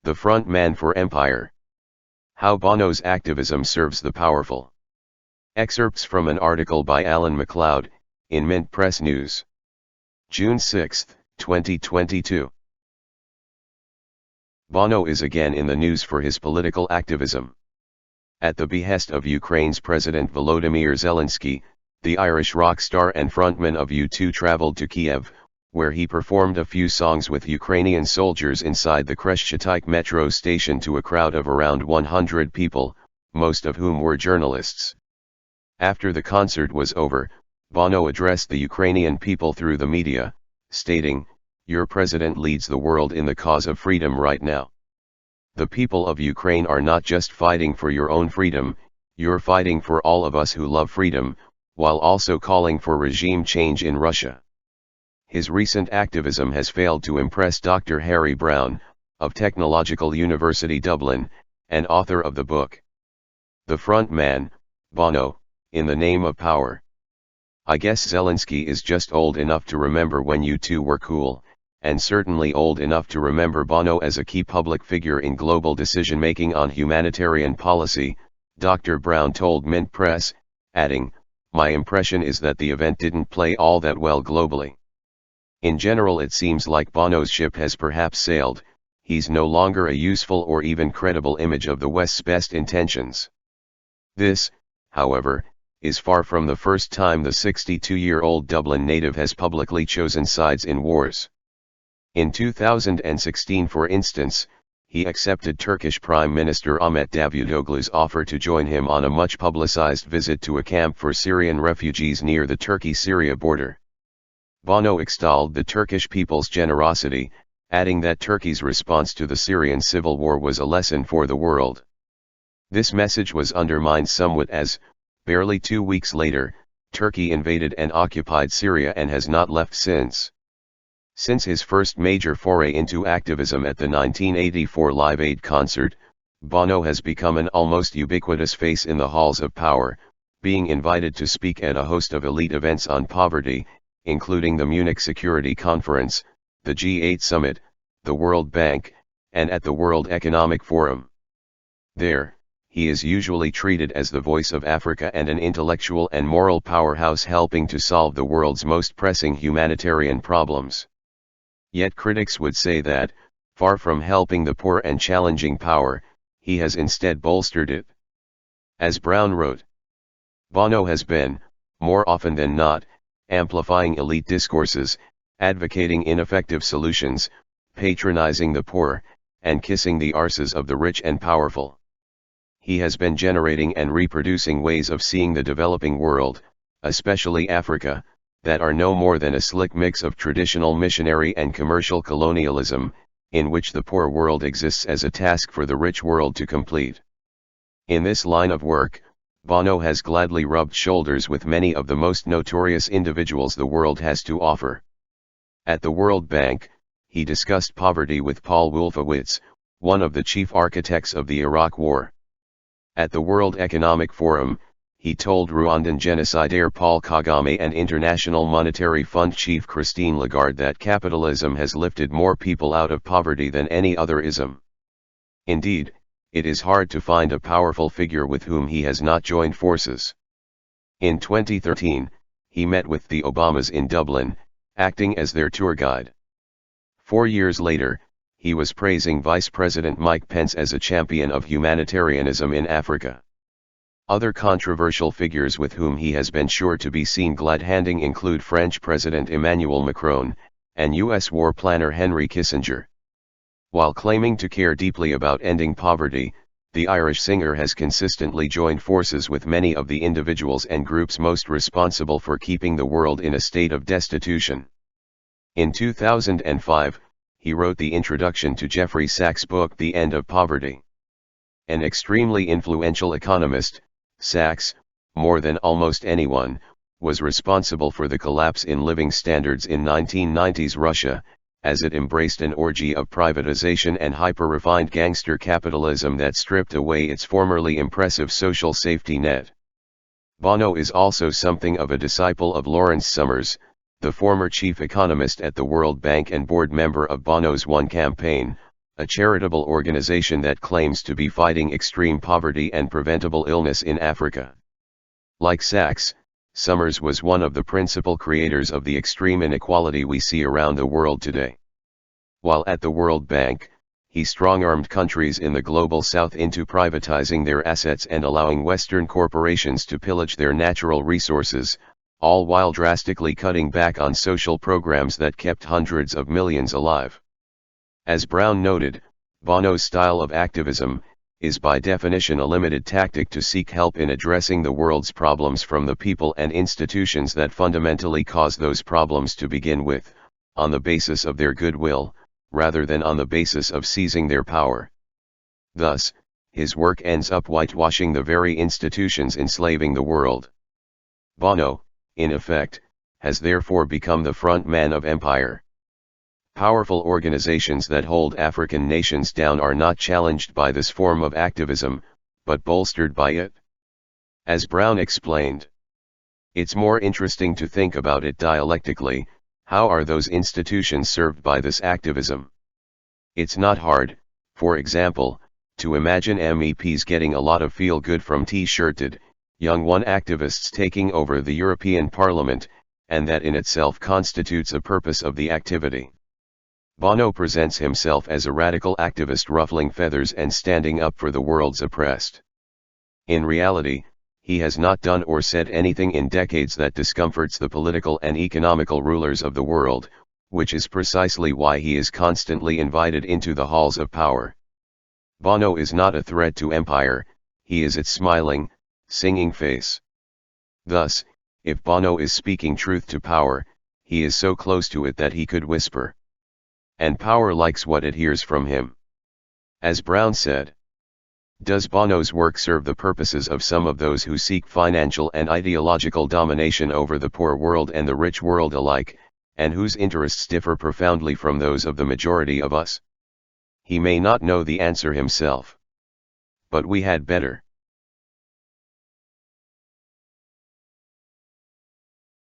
the front man for empire. How Bono's activism serves the powerful. Excerpts from an article by Alan Macleod, in Mint Press News. June 6, 2022. Bono is again in the news for his political activism. At the behest of Ukraine's President Volodymyr Zelensky, the Irish rock star and frontman of U2 traveled to Kiev, where he performed a few songs with Ukrainian soldiers inside the Kreshchatyk metro station to a crowd of around 100 people, most of whom were journalists. After the concert was over, Bono addressed the Ukrainian people through the media, stating, "Your president leads the world in the cause of freedom right now. The people of Ukraine are not just fighting for your own freedom, you're fighting for all of us who love freedom," while also calling for regime change in Russia. His recent activism has failed to impress Dr. Harry Brown, of Technological University Dublin, and author of the book The Front Man, Bono, in the Name of Power. "I guess Zelensky is just old enough to remember when you two were cool, and certainly old enough to remember Bono as a key public figure in global decision-making on humanitarian policy," Dr. Brown told Mint Press, adding, "My impression is that the event didn't play all that well globally. In general it seems like Bono's ship has perhaps sailed, he's no longer a useful or even credible image of the West's best intentions." This, however, is far from the first time the 62-year-old Dublin native has publicly chosen sides in wars. In 2016, for instance, he accepted Turkish Prime Minister Ahmet Davutoglu's offer to join him on a much-publicized visit to a camp for Syrian refugees near the Turkey-Syria border. Bono extolled the Turkish people's generosity, adding that Turkey's response to the Syrian civil war was a lesson for the world. This message was undermined somewhat as, barely 2 weeks later, Turkey invaded and occupied Syria and has not left since. Since his first major foray into activism at the 1984 Live Aid concert, Bono has become an almost ubiquitous face in the halls of power, being invited to speak at a host of elite events on poverty, including the Munich Security Conference, the G8 Summit, the World Bank, and at the World Economic Forum. There, he is usually treated as the voice of Africa and an intellectual and moral powerhouse helping to solve the world's most pressing humanitarian problems. Yet critics would say that, far from helping the poor and challenging power, he has instead bolstered it. As Brown wrote, Bono has been, more often than not, amplifying elite discourses, advocating ineffective solutions, patronizing the poor, and kissing the arses of the rich and powerful. He has been generating and reproducing ways of seeing the developing world, especially Africa, that are no more than a slick mix of traditional missionary and commercial colonialism, in which the poor world exists as a task for the rich world to complete. In this line of work, Bono has gladly rubbed shoulders with many of the most notorious individuals the world has to offer. At the World Bank, he discussed poverty with Paul Wolfowitz, one of the chief architects of the Iraq War. At the World Economic Forum, he told Rwandan genocidaire Paul Kagame and International Monetary Fund chief Christine Lagarde that capitalism has lifted more people out of poverty than any other ism. Indeed, it is hard to find a powerful figure with whom he has not joined forces. In 2013, he met with the Obamas in Dublin, acting as their tour guide. 4 years later, he was praising Vice President Mike Pence as a champion of humanitarianism in Africa. Other controversial figures with whom he has been sure to be seen glad-handing include French President Emmanuel Macron, and U.S. war planner Henry Kissinger. While claiming to care deeply about ending poverty, the Irish singer has consistently joined forces with many of the individuals and groups most responsible for keeping the world in a state of destitution. In 2005, he wrote the introduction to Jeffrey Sachs' book The End of Poverty. An extremely influential economist, Sachs, more than almost anyone, was responsible for the collapse in living standards in 1990s Russia, as it embraced an orgy of privatization and hyper-refined gangster capitalism that stripped away its formerly impressive social safety net. Bono is also something of a disciple of Lawrence Summers, the former chief economist at the World Bank and board member of Bono's One campaign, a charitable organization that claims to be fighting extreme poverty and preventable illness in Africa. Like Sachs, Summers was one of the principal creators of the extreme inequality we see around the world today. While at the World Bank, he strong-armed countries in the global south into privatizing their assets and allowing Western corporations to pillage their natural resources, all while drastically cutting back on social programs that kept hundreds of millions alive. As Brown noted, Bono's style of activism is by definition a limited tactic to seek help in addressing the world's problems from the people and institutions that fundamentally cause those problems to begin with, on the basis of their goodwill, rather than on the basis of seizing their power. Thus, his work ends up whitewashing the very institutions enslaving the world. Bono, in effect, has therefore become the front man of empire. Powerful organizations that hold African nations down are not challenged by this form of activism, but bolstered by it. As Brown explained, it's more interesting to think about it dialectically. How are those institutions served by this activism? It's not hard, for example, to imagine MEPs getting a lot of feel-good from T-shirted, young one activists taking over the European Parliament, and that in itself constitutes a purpose of the activity. Bono presents himself as a radical activist ruffling feathers and standing up for the world's oppressed. In reality, he has not done or said anything in decades that discomforts the political and economical rulers of the world, which is precisely why he is constantly invited into the halls of power. Bono is not a threat to empire, he is its smiling, singing face. Thus, if Bono is speaking truth to power, he is so close to it that he could whisper. And power likes what it hears from him. As Brown said, does Bono's work serve the purposes of some of those who seek financial and ideological domination over the poor world and the rich world alike, and whose interests differ profoundly from those of the majority of us? He may not know the answer himself. But we had better.